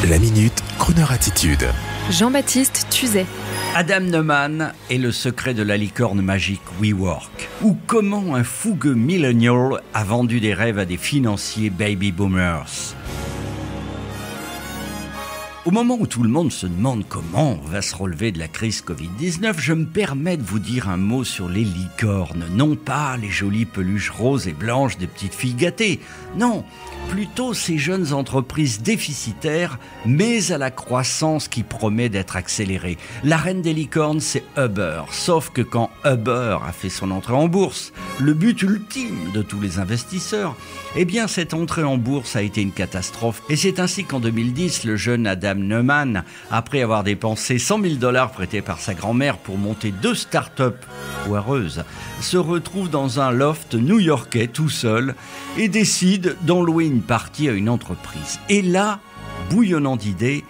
La Minute, Kroneur Attitude. Jean-Baptiste Tuzet. Adam Neumann et le secret de la licorne magique WeWork. Ou comment un fougueux millennial a vendu des rêves à des financiers baby boomers. Au moment où tout le monde se demande comment on va se relever de la crise Covid-19, je me permets de vous dire un mot sur les licornes. Non pas les jolies peluches roses et blanches des petites filles gâtées. Non, plutôt ces jeunes entreprises déficitaires, mais à la croissance qui promet d'être accélérée. La reine des licornes, c'est Uber. Sauf que quand Uber a fait son entrée en bourse, le but ultime de tous les investisseurs, eh bien cette entrée en bourse a été une catastrophe. Et c'est ainsi qu'en 2010, le jeune Adam Neumann, après avoir dépensé $100 000 prêtés par sa grand-mère pour monter 2 startups foireuses, se retrouve dans un loft new-yorkais tout seul et décide d'en louer une partie à une entreprise. Et là, bouillonnant d'idées,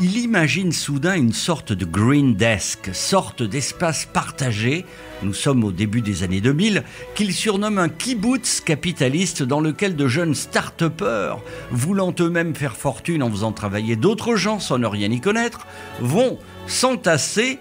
il imagine soudain une sorte de green desk, sorte d'espace partagé, nous sommes au début des années 2000, qu'il surnomme un kibbutz capitaliste dans lequel de jeunes start-upers, voulant eux-mêmes faire fortune en faisant travailler d'autres gens sans ne rien y connaître, vont s'entasser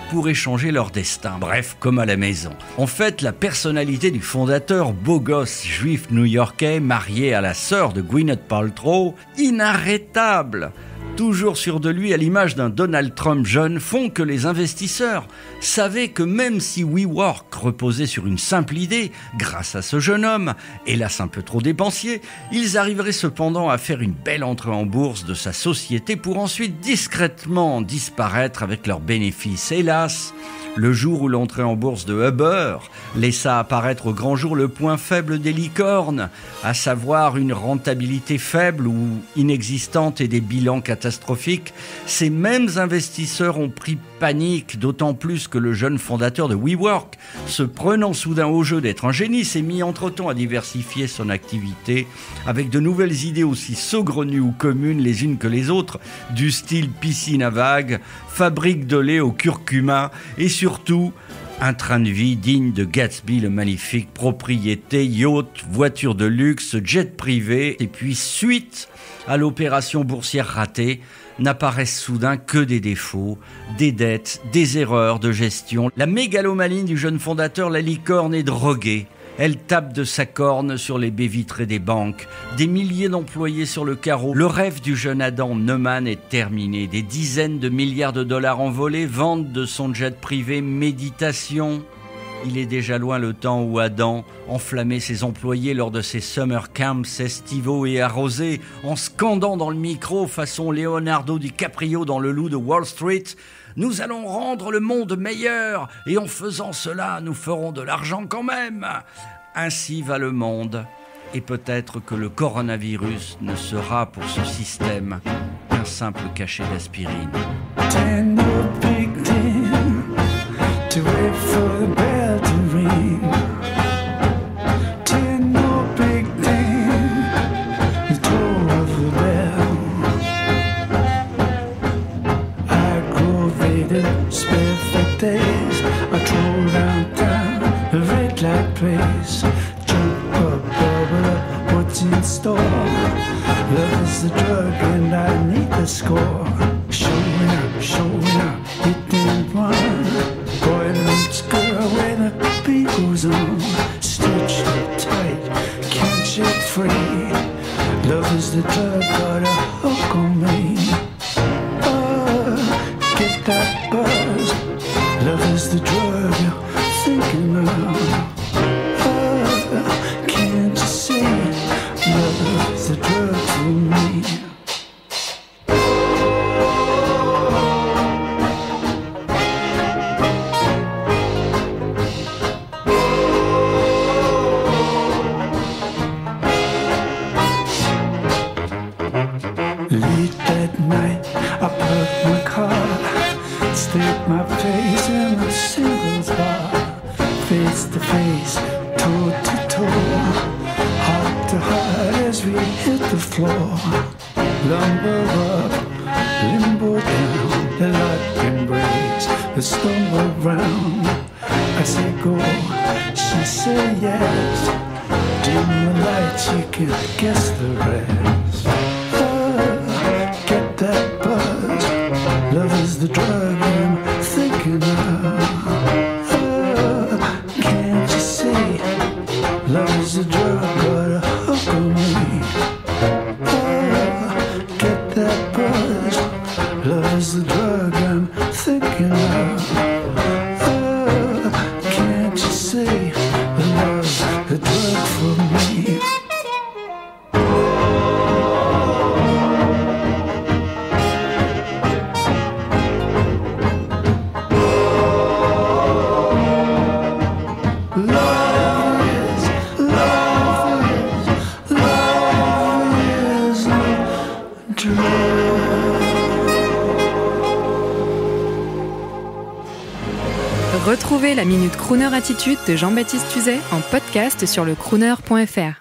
pour échanger leur destin. Bref, comme à la maison. En fait, la personnalité du fondateur, beau gosse juif new-yorkais, marié à la sœur de Gwyneth Paltrow, inarrêtable, toujours sûr de lui à l'image d'un Donald Trump jeune, font que les investisseurs savaient que même si WeWork reposait sur une simple idée, grâce à ce jeune homme, hélas un peu trop dépensier, ils arriveraient cependant à faire une belle entrée en bourse de sa société pour ensuite discrètement disparaître avec leurs bénéfices. Hélas, le jour où l'entrée en bourse de Uber laissa apparaître au grand jour le point faible des licornes, à savoir une rentabilité faible ou inexistante et des bilans catastrophiques, ces mêmes investisseurs ont pris panique, d'autant plus que le jeune fondateur de WeWork, se prenant soudain au jeu d'être un génie, s'est mis entre-temps à diversifier son activité avec de nouvelles idées aussi saugrenues ou communes les unes que les autres, du style piscine à vagues, fabrique de lait au curcuma et surtout un train de vie digne de Gatsby le Magnifique, propriété, yacht, voiture de luxe, jet privé. Et puis suite à l'opération boursière ratée, n'apparaissent soudain que des défauts, des dettes, des erreurs de gestion. La mégalomanie du jeune fondateur, la licorne, est droguée. Elle tape de sa corne sur les baies vitrées des banques, des milliers d'employés sur le carreau. Le rêve du jeune Adam Neumann est terminé. Des dizaines de milliards de dollars envolés, vente de son jet privé, méditation. Il est déjà loin le temps où Adam enflammait ses employés lors de ses summer camps estivaux et arrosés, en scandant dans le micro façon Leonardo DiCaprio dans Le Loup de Wall Street. Nous allons rendre le monde meilleur et en faisant cela, nous ferons de l'argent quand même. Ainsi va le monde. Et peut-être que le coronavirus ne sera pour ce système qu'un simple cachet d'aspirine. Days, I troll down town, a red light place. Jump up, bubble up, what's in store? Love is the drug and I need the score. Showing up, hitting one. Boy meets girl when the beat goes on. Stitched up tight, can't shake free. Love is the drug, got a hook on me. Get that buzz. Love is the drug you're thinking of. Can't you see? Love is the drug for me. Late that night, I parked my car, stick my face in the singles bar, face to face, toe to toe, heart to heart as we hit the floor. Lumber up, limbo down, the lock embrace, the stumble round. I say go, she say yes. Dim the lights, you can guess the rest. Get that Retrouvez la Minute Crooner Attitude de Jean-Baptiste Tuzet en podcast sur lecrooner.fr.